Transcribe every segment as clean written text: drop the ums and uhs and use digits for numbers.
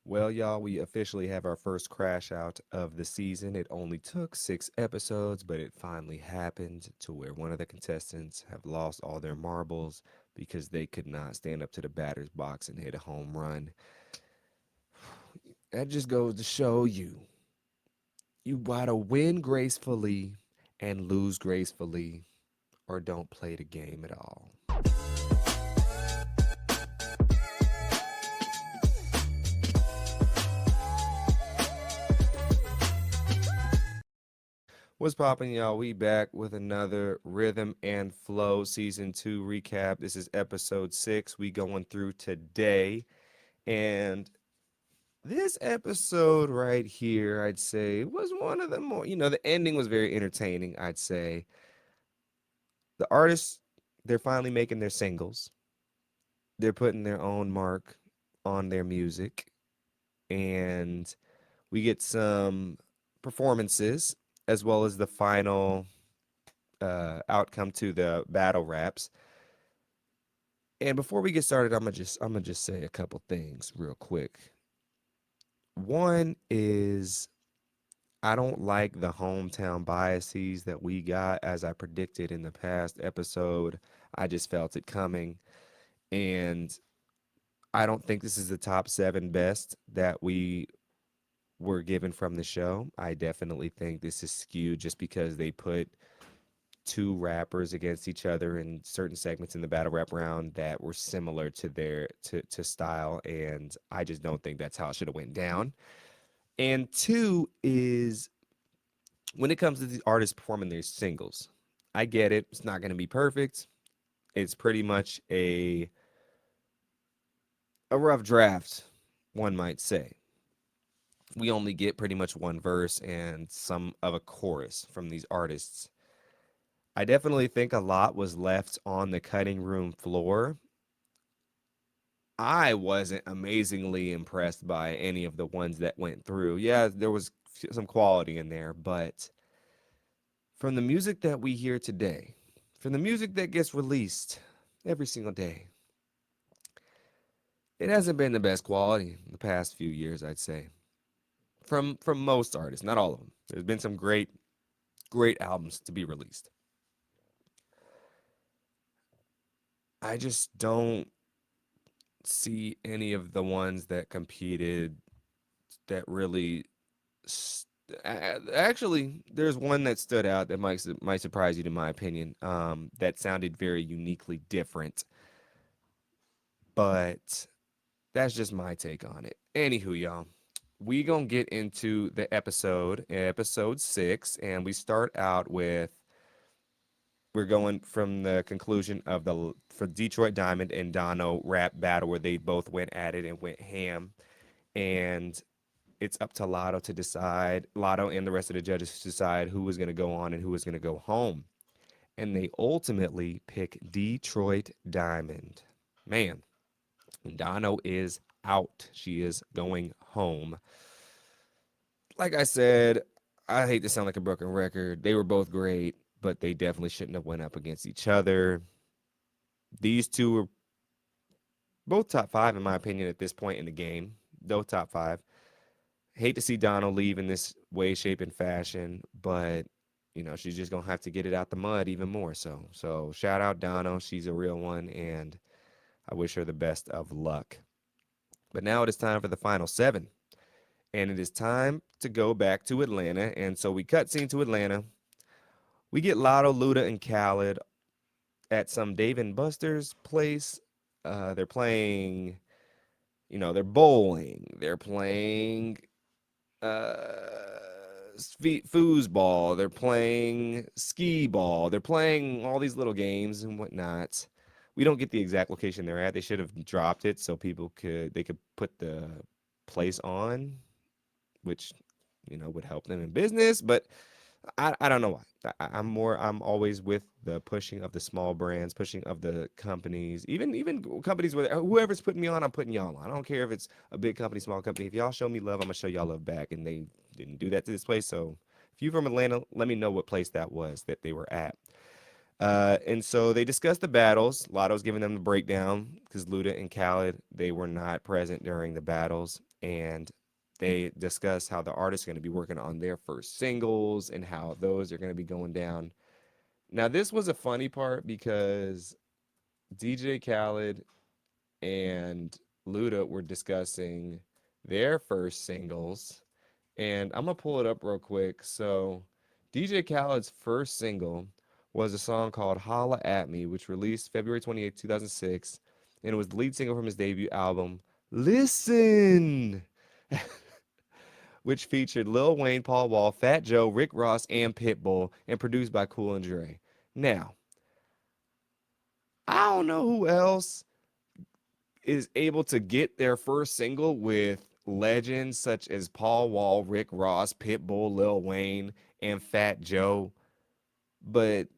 Well, y'all, we officially have our first crash out of the season. It only took 6 episodes, but it finally happened to where one of the contestants have lost all their marbles because they could not stand up to the batter's box and hit a home run. That just goes to show you gotta win gracefully and lose gracefully, or don't play the game at all. What's poppin', y'all? We back with another Rhythm and Flow Season 2 recap. This is episode 6 we going through today. And this episode right here, I'd say, was one of the more, the ending was very entertaining, I'd say. The artists, they're finally making their singles. They're putting their own mark on their music. And we get some performances as well as the final outcome to the battle raps. And before we get started, I'm gonna just say a couple things real quick. One is I don't like the hometown biases that we got, as I predicted in the past episode. I just felt it coming, and I don't think this is the top 7 best that we were given from the show. I definitely think this is skewed just because they put two rappers against each other in certain segments in the battle rap round that were similar to their to style, and I just don't think that's how it should have went down. And two is when it comes to the artists performing their singles, I get it. It's not going to be perfect. It's pretty much a rough draft, one might say. We only get pretty much one verse and some of a chorus from these artists. I definitely think a lot was left on the cutting room floor. I wasn't amazingly impressed by any of the ones that went through. Yeah, there was some quality in there, but from the music that we hear today, from the music that gets released every single day, it hasn't been the best quality in the past few years, I'd say. From most artists, not all of them. There's been some great albums to be released. I just don't see any of the ones that competed that really actually, there's one that stood out that might surprise you, to my opinion. That sounded very uniquely different, but that's just my take on it. Anywho, y'all, we gonna get into the episode 6, and we start out with we're going from the conclusion of the for Detroit Diamond and Dono rap battle where they both went at it and went ham, and it's up to Lotto to decide, Lotto and the rest of the judges to decide who was going to go on and who was going to go home. And they ultimately pick Detroit Diamond. Man, Dono is out. She is going home. Like I said, I hate to sound like a broken record. They were both great, but they definitely shouldn't have went up against each other. These two were both top 5 in my opinion at this point in the game. Though top 5. Hate to see Donald leave in this way, shape, and fashion, but she's just gonna have to get it out the mud even more. So shout out Dono, she's a real one, and I wish her the best of luck. But now it is time for the final 7, and it is time to go back to Atlanta. And so we cut scene to Atlanta. We get Lotto, Luda, and Khaled at some Dave and Buster's place. They're playing, they're bowling. They're playing foosball. They're playing skee ball. They're playing all these little games and whatnot. We don't get the exact location they're at. They should have dropped it so they could put the place on, which would help them in business. But I don't know why. I'm always with the pushing of the small brands, pushing of the companies, even companies where whoever's putting me on, I'm putting y'all on. I don't care if it's a big company, small company. If y'all show me love, I'm gonna show y'all love back. And they didn't do that to this place. So if you from Atlanta, let me know what place that was that they were at. And so they discussed the battles. Lotto's giving them the breakdown because Luda and Khaled, they were not present during the battles. And they discussed how the artists are going to be working on their first singles and how those are going to be going down. Now, this was a funny part because DJ Khaled and Luda were discussing their first singles. And I'm going to pull it up real quick. So, DJ Khaled's first single was a song called Holla at Me, which released February 28th, 2006. And it was the lead single from his debut album, Listen, which featured Lil Wayne, Paul Wall, Fat Joe, Rick Ross, and Pitbull, and produced by Cool and Dre. Now, I don't know who else is able to get their first single with legends such as Paul Wall, Rick Ross, Pitbull, Lil Wayne, and Fat Joe, but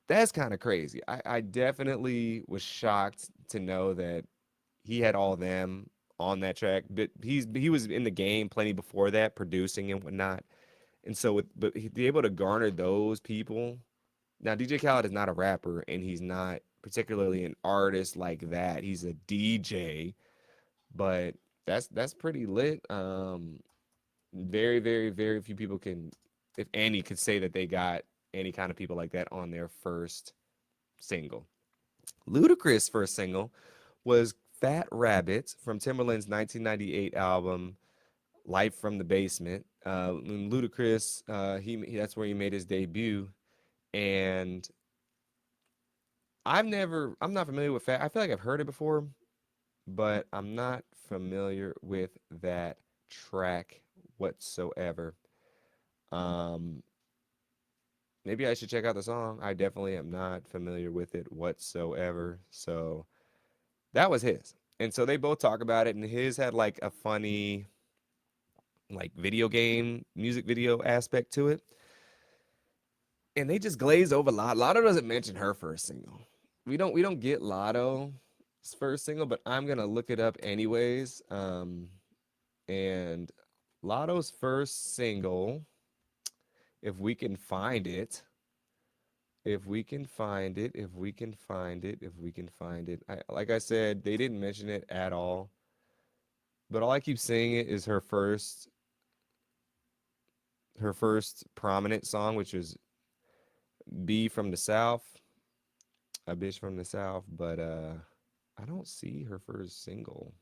that's kind of crazy. I definitely was shocked to know that he had all of them on that track, but he was in the game plenty before that, producing and whatnot. And so but he be able to garner those people. Now DJ Khaled is not a rapper and he's not particularly an artist like that. He's a DJ, but that's pretty lit. Very, very, very few people can, if any, could say that they got any kind of people like that on their first single. Ludacris' first single was Fat Rabbit from Timberland's 1998 album Life from the Basement. Ludacris, that's where he made his debut, and I'm not familiar with Fat. I feel like I've heard it before, but I'm not familiar with that track whatsoever. Um, Maybe I should check out the song. I definitely am not familiar with it whatsoever. So that was his. And so they both talk about it, and his had like a funny, like video game music video aspect to it. And they just glaze over Lotto. Lotto doesn't mention her first single. We don't get Lotto's first single, but I'm gonna look it up anyways. And Lotto's first single, if we can find it, if we can find it, if we can find it, if we can find it. Like I said, they didn't mention it at all. But all I keep saying it is her first prominent song, which was B from the South, a bitch from the South. But I don't see her first single.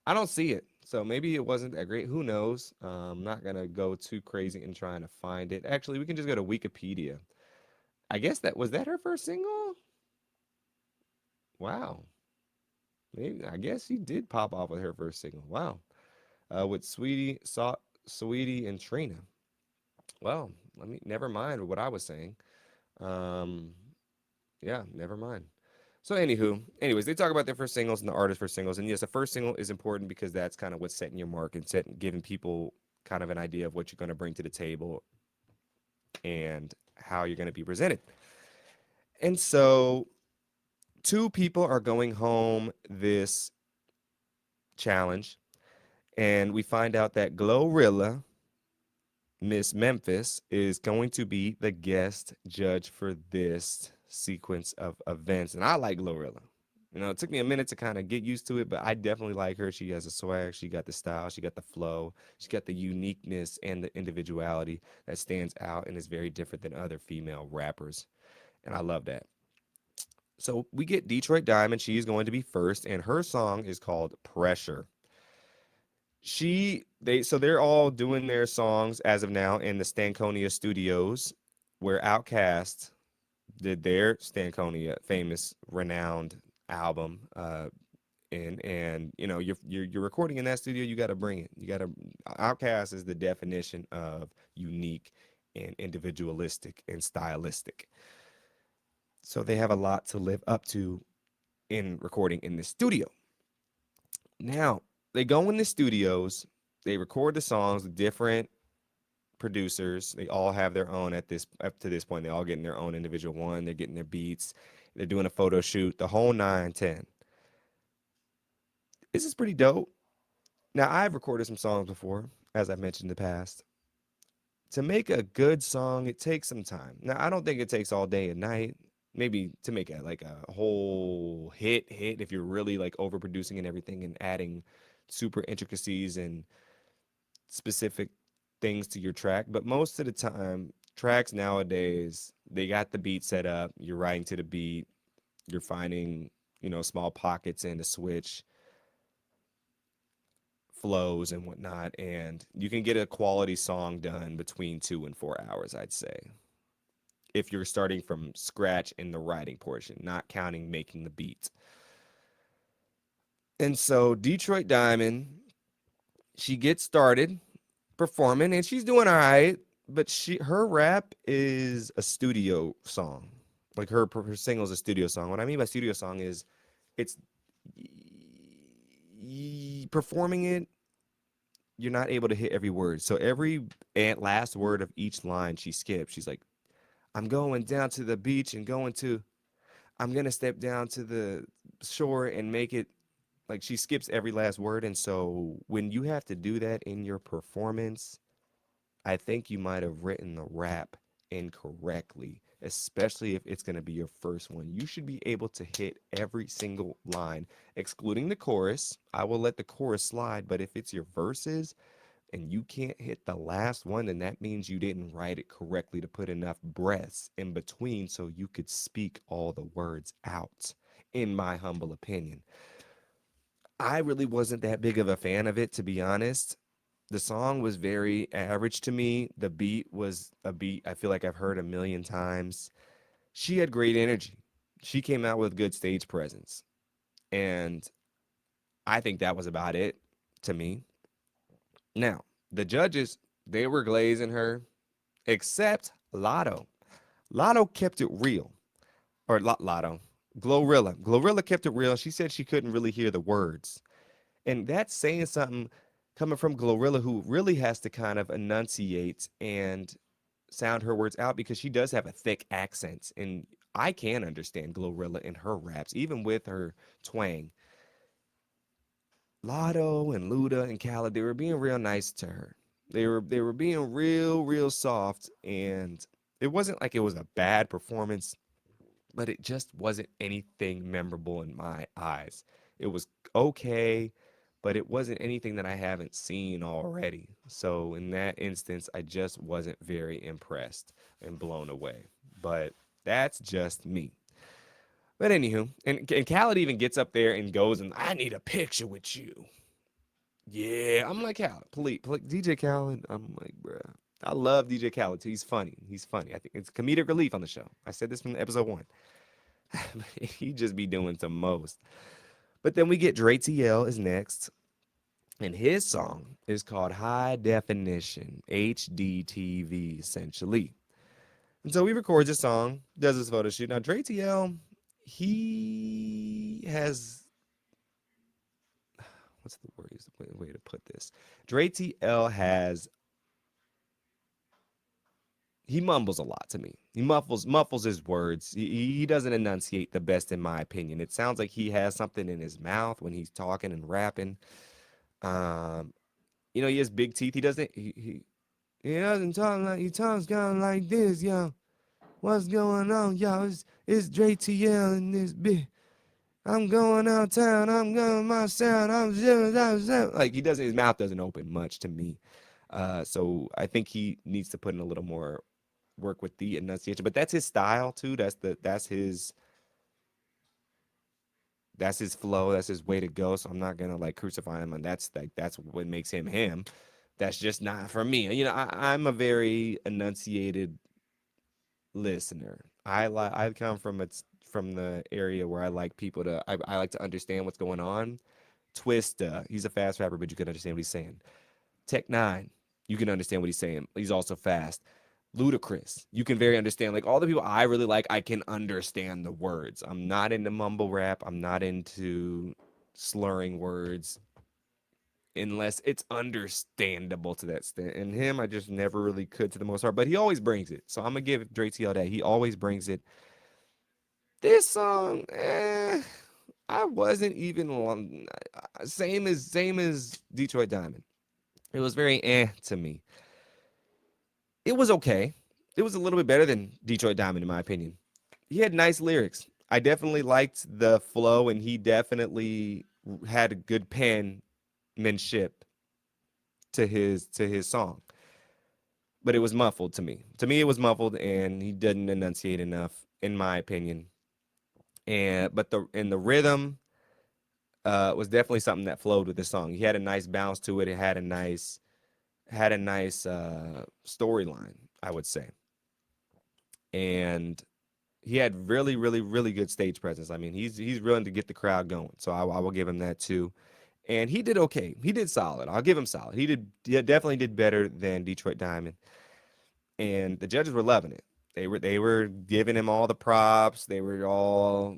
I don't see it. So maybe it wasn't that great. Who knows? I'm not gonna go too crazy in trying to find it. Actually, we can just go to Wikipedia. I guess that was that her first single? Wow. Maybe I guess she did pop off with her first single. Wow. With Sweetie and Trina. Well, let me never mind what I was saying. Um, yeah, never mind. So anyways, they talk about their first singles and the artist first singles. And yes, the first single is important because that's kind of what's setting your mark and giving people kind of an idea of what you're going to bring to the table and how you're going to be presented. And so two people are going home this challenge, and we find out that Glorilla, Miss Memphis, is going to be the guest judge for this sequence of events. And I like Glorilla. It took me a minute to kind of get used to it, but I definitely like her. She has a swag, she got the style, she got the flow, she got the uniqueness and the individuality that stands out and is very different than other female rappers. And I love that. So we get Detroit Diamond. She is going to be first, and her song is called Pressure. They're all doing their songs as of now in the Stankonia studios, where Outkast did their Stankonia famous renowned album. And you're recording in that studio, you got to bring it. You got to Outkast is the definition of unique and individualistic and stylistic. So they have a lot to live up to in recording in the studio. Now, they go in the studios, they record the songs with different producers. They all have their own up to this point. They all getting their own individual one. They're getting their beats. They're doing a photo shoot, the whole 9, 10. This is pretty dope. Now, I've recorded some songs before, as I've mentioned in the past. to make a good song, it takes some time. Now, I don't think it takes all day and night. Maybe to make it like a whole hit if you're really like overproducing and everything and adding super intricacies and specific things to your track. But most of the time, tracks nowadays, they got the beat set up, you're writing to the beat, you're finding, small pockets in the switch flows and whatnot, and you can get a quality song done between 2 and 4 hours, I'd say, if you're starting from scratch in the writing portion, not counting making the beat. And so Detroit Diamond, she gets started performing and she's doing all right, but her rap is a studio song. Like her single is a studio song. What I mean by studio song is it's performing it, you're not able to hit every word. So every last word of each line she skips. She's like, I'm going down to the beach and I'm going to step down to the shore and make it, like she skips every last word. And so when you have to do that in your performance, I think you might have written the rap incorrectly, especially if it's going to be your first one. You should be able to hit every single line, excluding the chorus. I will let the chorus slide, but if it's your verses, and you can't hit the last one, then that means you didn't write it correctly to put enough breaths in between so you could speak all the words out, in my humble opinion. I really wasn't that big of a fan of it, to be honest. The song was very average to me. The beat was a beat I feel like I've heard a million times. She had great energy. She came out with good stage presence. And I think that was about it to me. Now, the judges, they were glazing her, except Lotto. Lotto kept it real. Or Lotto. Glorilla. Glorilla kept it real. She said she couldn't really hear the words. And that's saying something coming from Glorilla, who really has to kind of enunciate and sound her words out because she does have a thick accent. And I can understand Glorilla in her raps, even with her twang. Lotto and Luda and Khaled, they were being real nice to her. They were being real soft, and it wasn't like it was a bad performance, but it just wasn't anything memorable in my eyes. It was okay, but it wasn't anything that I haven't seen already. So in that instance, I just wasn't very impressed and blown away. But that's just me. But anywho, and Khaled even gets up there and goes and I need a picture with you. Yeah, I'm like Khaled, please, DJ Khaled. I'm like, bruh. I love DJ Khaled too. He's funny. He's funny. I think it's comedic relief on the show. I said this from episode 1. He just be doing the most. But then we get Dre TL is next, and his song is called High Definition HDTV, essentially. And so he records a song, does his photo shoot. Now Dre TL, he has what's the word? Way to put this? Dre TL has he mumbles a lot to me. He muffles his words. He doesn't enunciate the best, in my opinion. It sounds like he has something in his mouth when he's talking and rapping. Um, he has big teeth. He doesn't talk like he talks kind of like this, yo. What's going on, yo? It's Dre TL in this bit. I'm going out town. I'm going my sound. Like he doesn't. His mouth doesn't open much to me. So I think he needs to put in a little more work with the enunciation. But that's his style too. That's his flow. That's his way to go. So I'm not gonna like crucify him, and that's what makes him him. That's just not for me. I'm a very enunciated listener. I come from the area where I like people to I like to understand what's going on. Twista, he's a fast rapper, but you can understand what he's saying. Tech Nine, you can understand what he's saying. He's also fast. Ludacris, you can very understand. Like all the people I really like, I can understand the words. I'm not into mumble rap. I'm not into slurring words unless it's understandable to that extent. And him, I just never really could to the most part. But he always brings it. So I'm gonna give Drake TL that. He always brings it. This song, I wasn't even same as Detroit Diamond. It was very to me. It was okay. It was a little bit better than Detroit Diamond, in my opinion. He had nice lyrics. I definitely liked the flow, and he definitely had a good penmanship to his song. But it was muffled to me. To me, it was muffled, and he didn't enunciate enough, in my opinion. And the rhythm was definitely something that flowed with the song. He had a nice bounce to it. It had a nice storyline, I would say. And he had really, really, really good stage presence. I mean, he's willing to get the crowd going. So I will give him that too. And he did okay. He did solid. I'll give him solid. He definitely did better than Detroit Diamond. And the judges were loving it. They were giving him all the props. They were all,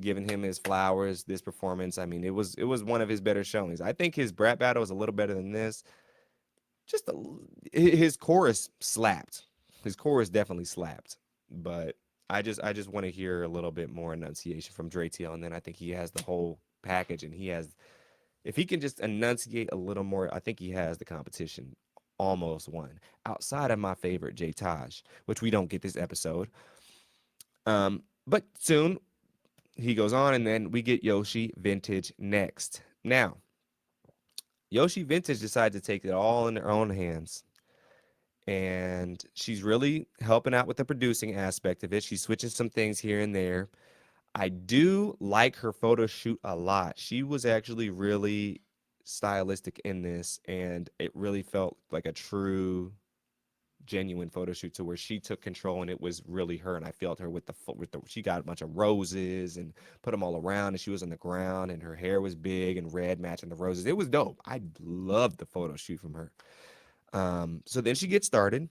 giving him his flowers. This performance, I mean, it was one of his better showings. I think his brat battle was a little better than this. Just his chorus slapped. His chorus definitely slapped. But I just want to hear a little bit more enunciation from Dre TL, and then I think he has the whole package, and he has if he can just enunciate a little more, I think he has the competition almost won. Outside of my favorite Jay Taj, which we don't get this episode. But soon he goes on, and then we get Yoshi Vintage next. Now, Yoshi Vintage decided to take it all in her own hands. And she's really helping out with the producing aspect of it. She's switching some things here and there. I do like her photo shoot a lot. She was actually really stylistic in this, and it really felt like a true, genuine photo shoot to where she took control, and it was really her. And I felt her with the she got a bunch of roses and put them all around, and she was on the ground, and her hair was big and red, matching the roses. It was dope. I loved the photo shoot from her. So then she gets started,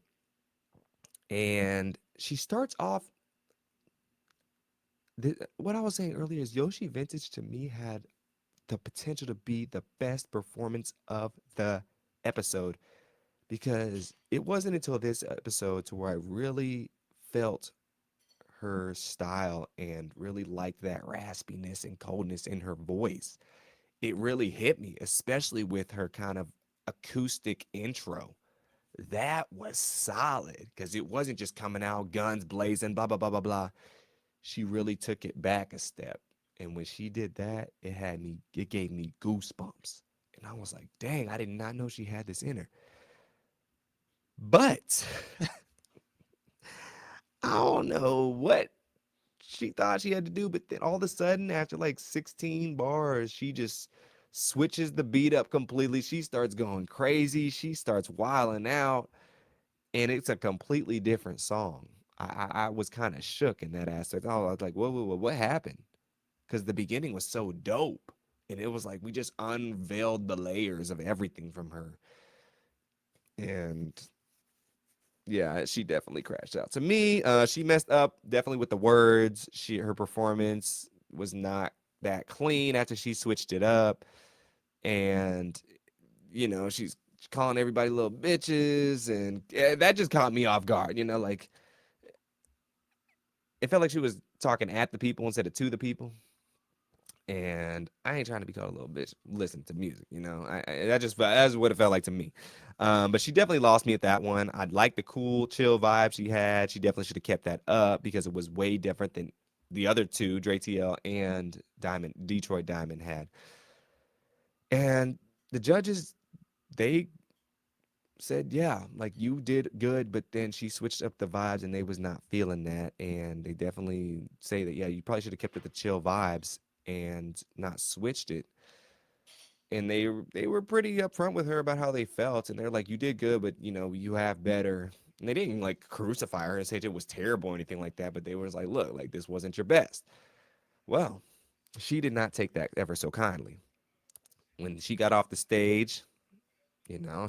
and she starts off what I was saying earlier is Yoshi Vintage to me had the potential to be the best performance of the episode because it wasn't until this episode to where I really felt her style and really liked that raspiness and coldness in her voice. It really hit me, especially with her kind of acoustic intro. That was solid because it wasn't just coming out guns blazing, blah, blah, blah, blah, blah. She really took it back a step. And when she did that, it gave me goosebumps. And I was like, dang, I did not know she had this in her. But I don't know what she thought she had to do. But then all of a sudden, after like 16 bars, she just switches the beat up completely. She starts going crazy. She starts wilding out. And it's a completely different song. I was kind of shook in that aspect. I was like, whoa, what happened? Because the beginning was so dope. And it was like we just unveiled the layers of everything from her. And yeah, she definitely crashed out. To me, she messed up definitely with the words. Her performance was not that clean after she switched it up. And she's calling everybody little bitches, and yeah, that just caught me off guard. Like it felt like she was talking at the people instead of to the people. And I ain't trying to be called a little bitch. Listen to music, that's what it felt like to me. But she definitely lost me at that one. I like the cool, chill vibe she had. She definitely should have kept that up because it was way different than the other two, Dre TL and Detroit Diamond had. And the judges, they said, yeah, like you did good, but then she switched up the vibes and they was not feeling that. And they definitely say that, yeah, you probably should have kept it the chill vibes and not switched it. And they were pretty upfront with her about how they felt, and they're like, you did good, but you have better. And they didn't like crucify her and say it was terrible or anything like that, but they was like, look, like this wasn't your best. Well, she did not take that ever so kindly. When she got off the stage,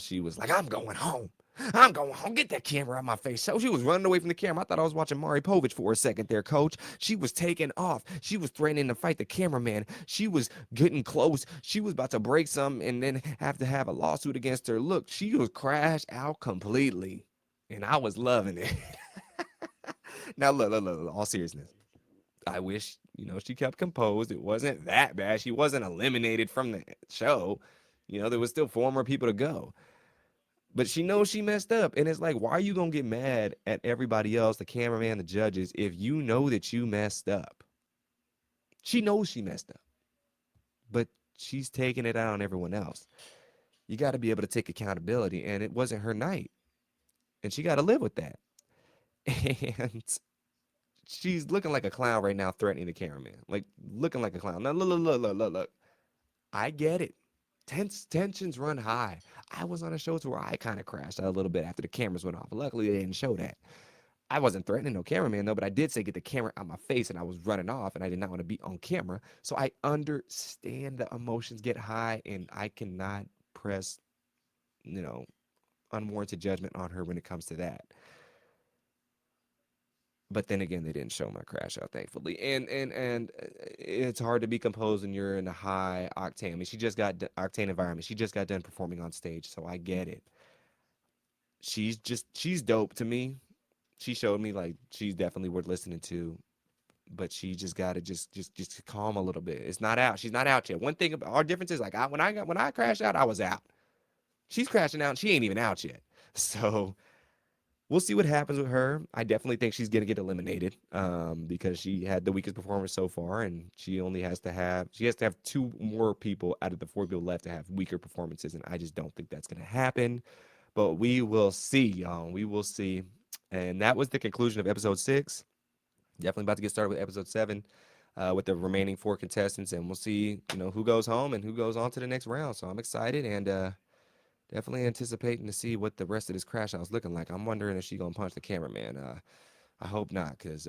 she was like, I'm going home. I'm going home. Get that camera out my face. So she was running away from the camera. I thought I was watching Mari Povich for a second there, coach. She was taking off. She was threatening to fight the cameraman. She was getting close. She was about to break something and then have to have a lawsuit against her. Look, she was crashed out completely. And I was loving it. Now, look, all seriousness. I wish, she kept composed. It wasn't that bad. She wasn't eliminated from the show. There was still four more people to go. But she knows she messed up. And it's like, why are you going to get mad at everybody else, the cameraman, the judges, if you know that you messed up? She knows she messed up, but she's taking it out on everyone else. You got to be able to take accountability. And it wasn't her night. And she got to live with that. And she's looking like a clown right now, threatening the cameraman. Like, looking like a clown. Now, look. I get it. Tensions run high. I was on a show to where I kind of crashed out a little bit after the cameras went off. Luckily, they didn't show that. I wasn't threatening no cameraman though, but I did say get the camera out my face, and I was running off, and I did not want to be on camera. So I understand the emotions get high, and I cannot press, you know, unwarranted judgment on her when it comes to that. But then again, they didn't show my crash out, thankfully. And it's hard to be composed when you're in a high octane. I mean, she just got octane environment. She just got done performing on stage, so I get it. She's dope to me. She showed me like she's definitely worth listening to, but she just got to just calm a little bit. It's not out. She's not out yet. One thing about our difference is like when I crashed out, I was out. She's crashing out and she ain't even out yet. So we'll see what happens with her. I definitely think she's gonna get eliminated because she had the weakest performance so far, and she has to have two more people out of the four people left to have weaker performances, and I just don't think that's gonna happen. But we will see, y'all. We will see. And that was the conclusion of episode 6. Definitely about to get started with episode 7 with the remaining 4 contestants, and we'll see, who goes home and who goes on to the next round. So I'm excited and definitely anticipating to see what the rest of this crash out's looking like. I'm wondering if she gonna punch the cameraman. I hope not, because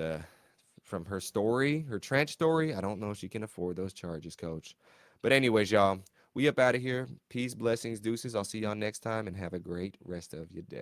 from her story, her trench story, I don't know if she can afford those charges, Coach. But anyways, y'all, we up out of here. Peace, blessings, deuces. I'll see y'all next time, and have a great rest of your day.